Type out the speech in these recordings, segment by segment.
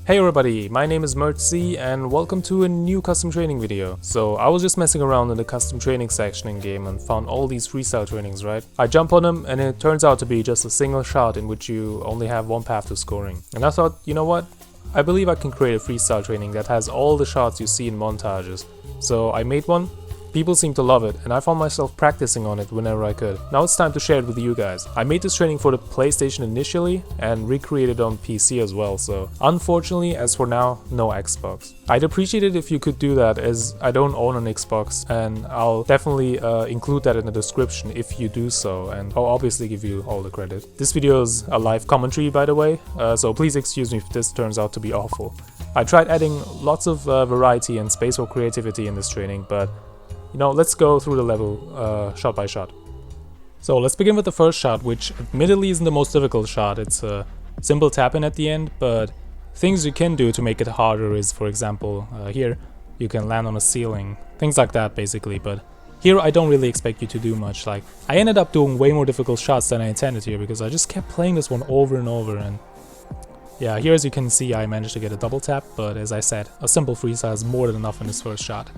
Hey everybody, my name is Mertzy and welcome to a new custom training video. So I was just messing around in the custom training section in game and found all these freestyle trainings, right? I jump on them and it turns out to be just a single shot in which you only have one path to scoring. And I thought, you know what? I believe I can create a freestyle training that has all the shots you see in montages. So I made one. People seem to love it, and I found myself practicing on it whenever I could. Now it's time to share it with you guys. I made this training for the PlayStation initially, and recreated on PC as well, so unfortunately, as for now, no Xbox. I'd appreciate it if you could do that, as I don't own an Xbox, and I'll definitely include that in the description if you do so, and I'll obviously give you all the credit. This video is a live commentary, by the way, so please excuse me if this turns out to be awful. I tried adding lots of variety and space for creativity in this training, but you know, let's go through the level shot by shot. So let's begin with the first shot, which admittedly isn't the most difficult shot. It's a simple tap in at the end, but things you can do to make it harder is, for example, here you can land on a ceiling, things like that basically. But here I don't really expect you to do much. Like, I ended up doing way more difficult shots than I intended here because I just kept playing this one over and over, and yeah, here as you can see I managed to get a double tap, but as I said, a simple freestyle is more than enough in this first shot.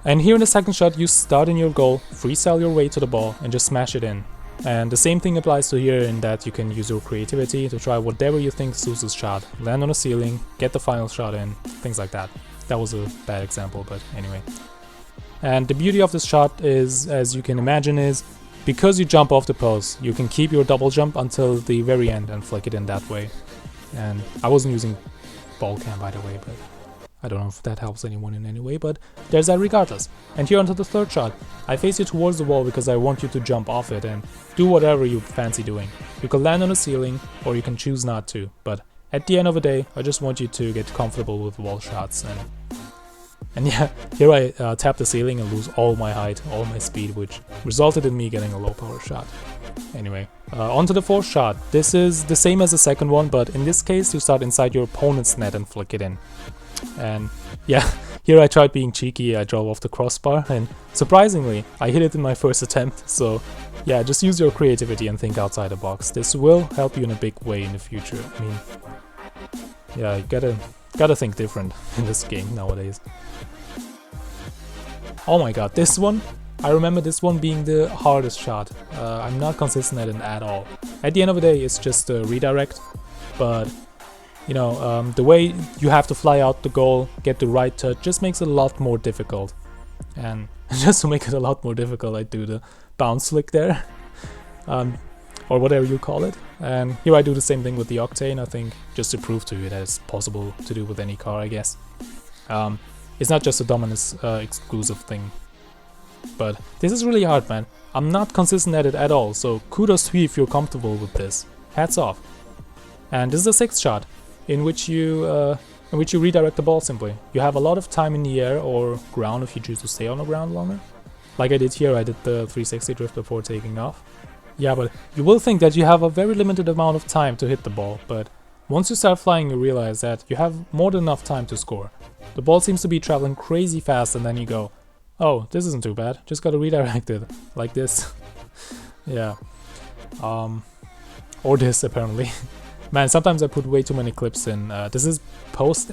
And here in the second shot, you start in your goal, freestyle your way to the ball and just smash it in. And the same thing applies to here in that you can use your creativity to try whatever you think suits this shot. Land on a ceiling, get the final shot in, things like that. That was a bad example, but anyway. And the beauty of this shot is, as you can imagine, is because you jump off the post, you can keep your double jump until the very end and flick it in that way. And I wasn't using ball cam, by the way, but I don't know if that helps anyone in any way, but there's that regardless. And here onto the third shot. I face you towards the wall because I want you to jump off it and do whatever you fancy doing. You can land on a ceiling or you can choose not to, but at the end of the day, I just want you to get comfortable with wall shots. And yeah, here I tap the ceiling and lose all my height, all my speed, which resulted in me getting a low power shot. Anyway, onto the fourth shot. This is the same as the second one, but in this case you start inside your opponent's net and flick it in. And yeah, here I tried being cheeky. I drove off the crossbar and surprisingly I hit it in my first attempt. So yeah, just use your creativity and think outside the box. This will help you in a big way in the future. I mean, yeah, you gotta think different in this game nowadays. Oh my god, this one, I remember this one being the hardest shot. I'm not consistent at it at all. At the end of the day, it's just a redirect, but you know, the way you have to fly out the goal, get the right touch, just makes it a lot more difficult. And just to make it a lot more difficult, I do the bounce flick there, or whatever you call it. And here I do the same thing with the Octane, I think, just to prove to you that it's possible to do with any car, I guess. It's not just a Dominus exclusive thing. But this is really hard, man. I'm not consistent at it at all, so kudos to you if you're comfortable with this. Hats off. And this is the sixth shot, in which you redirect the ball simply. You have a lot of time in the air or ground if you choose to stay on the ground longer. Like I did here, I did the 360 drift before taking off. Yeah, but you will think that you have a very limited amount of time to hit the ball, but once you start flying you realize that you have more than enough time to score. The ball seems to be traveling crazy fast and then you go, oh, this isn't too bad, just gotta redirect it, like this. Yeah. Or this apparently. Man, sometimes I put way too many clips in. This is post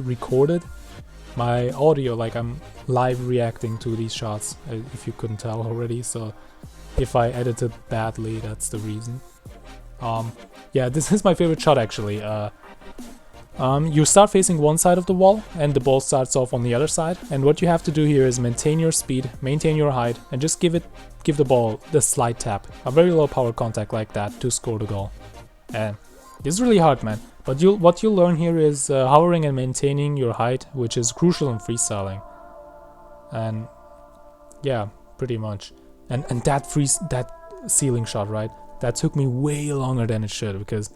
recorded. My audio, like I'm live reacting to these shots, if you couldn't tell already. So if I edited badly, that's the reason. Yeah, this is my favorite shot actually. You start facing one side of the wall and the ball starts off on the other side. And what you have to do here is maintain your speed, maintain your height, and just give the ball the slight tap, a very low power contact like that to score the goal. And it's really hard, man. But what you'll learn here is hovering and maintaining your height, which is crucial in freestyling. And yeah, pretty much. And that ceiling shot, right? That took me way longer than it should because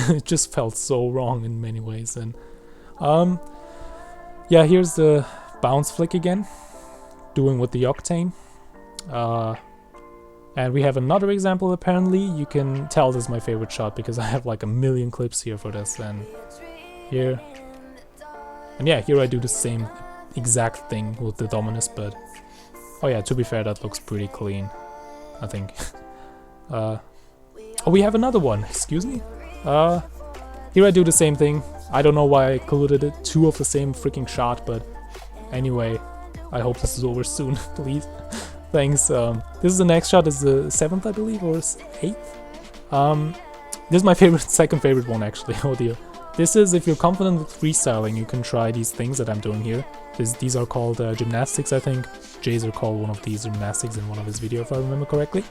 it just felt so wrong in many ways. And yeah, here's the bounce flick again, doing with the Octane. And we have another example. Apparently you can tell this is my favorite shot because I have like a million clips here for this. And here, and yeah, here I do the same exact thing with the Dominus, but oh yeah, to be fair, that looks pretty clean, I think. Oh, we have another one, excuse me? Here I do the same thing. I don't know why I colluded it, 2 of the same freaking shot, but anyway, I hope this is over soon, please. Thanks. This is the next shot, is the 7th, I believe, or 8th. This is my second favorite one, actually. Oh dear. This is, if you're confident with freestyling, you can try these things that I'm doing here. These are called gymnastics, I think. Jazer called one of these gymnastics in one of his videos, if I remember correctly.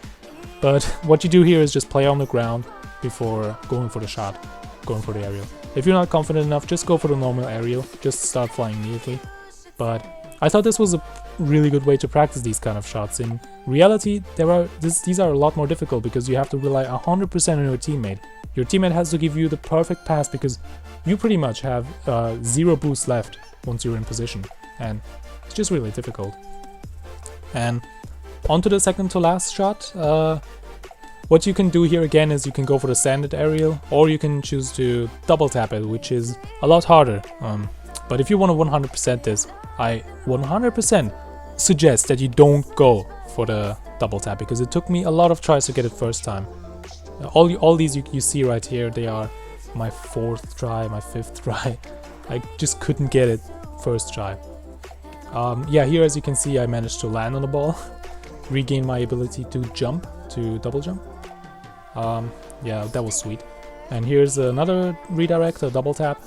But what you do here is just play on the ground before going for the shot, going for the aerial. If you're not confident enough, just go for the normal aerial, just start flying immediately. But I thought this was a really good way to practice these kind of shots. In reality, these are a lot more difficult because you have to rely 100% on your teammate. Your teammate has to give you the perfect pass because you pretty much have 0 boost left once you're in position, and it's just really difficult. And on to the second to last shot. What you can do here again is you can go for the standard aerial, or you can choose to double tap it, which is a lot harder. But if you want to 100% this, I 100% suggest that you don't go for the double tap, because it took me a lot of tries to get it first time. All these you see right here, they are my 4th try, my 5th try. I just couldn't get it first try. Yeah, here as you can see, I managed to land on the ball, regain my ability to jump, to double jump. Yeah, that was sweet. And here's another redirect, a double tap.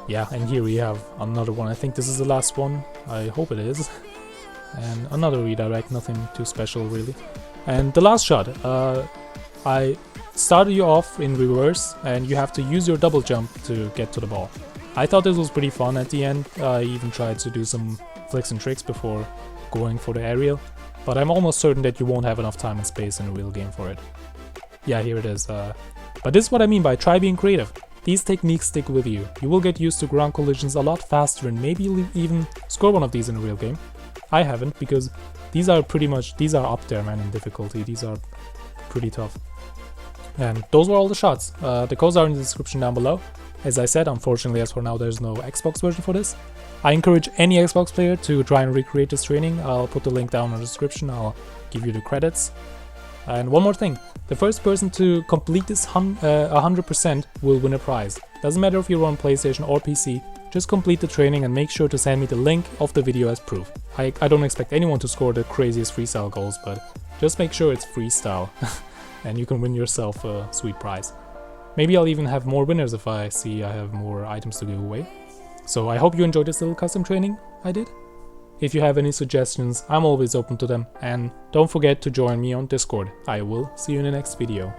Yeah, and here we have another one. I think this is the last one. I hope it is. And another redirect, nothing too special really. And the last shot, I started you off in reverse, and you have to use your double jump to get to the ball. I thought this was pretty fun at the end. I even tried to do some flicks and tricks before going for the aerial, but I'm almost certain that you won't have enough time and space in a real game for it. Yeah, here it is. But this is what I mean by try being creative. These techniques stick with you. You will get used to ground collisions a lot faster, and maybe you'll even score one of these in a real game. I haven't, because these are up there, man, in difficulty. These are pretty tough. And those were all the shots. The codes are in the description down below. As I said, unfortunately, as for now, there's no Xbox version for this. I encourage any Xbox player to try and recreate this training. I'll put the link down in the description. I'll give you the credits. And one more thing, the first person to complete this 100% will win a prize. Doesn't matter if you're on PlayStation or PC, just complete the training and make sure to send me the link of the video as proof. I don't expect anyone to score the craziest freestyle goals, but just make sure it's freestyle and you can win yourself a sweet prize. Maybe I'll even have more winners if I see I have more items to give away. So I hope you enjoyed this little custom training I did. If you have any suggestions, I'm always open to them, and don't forget to join me on Discord. I will see you in the next video.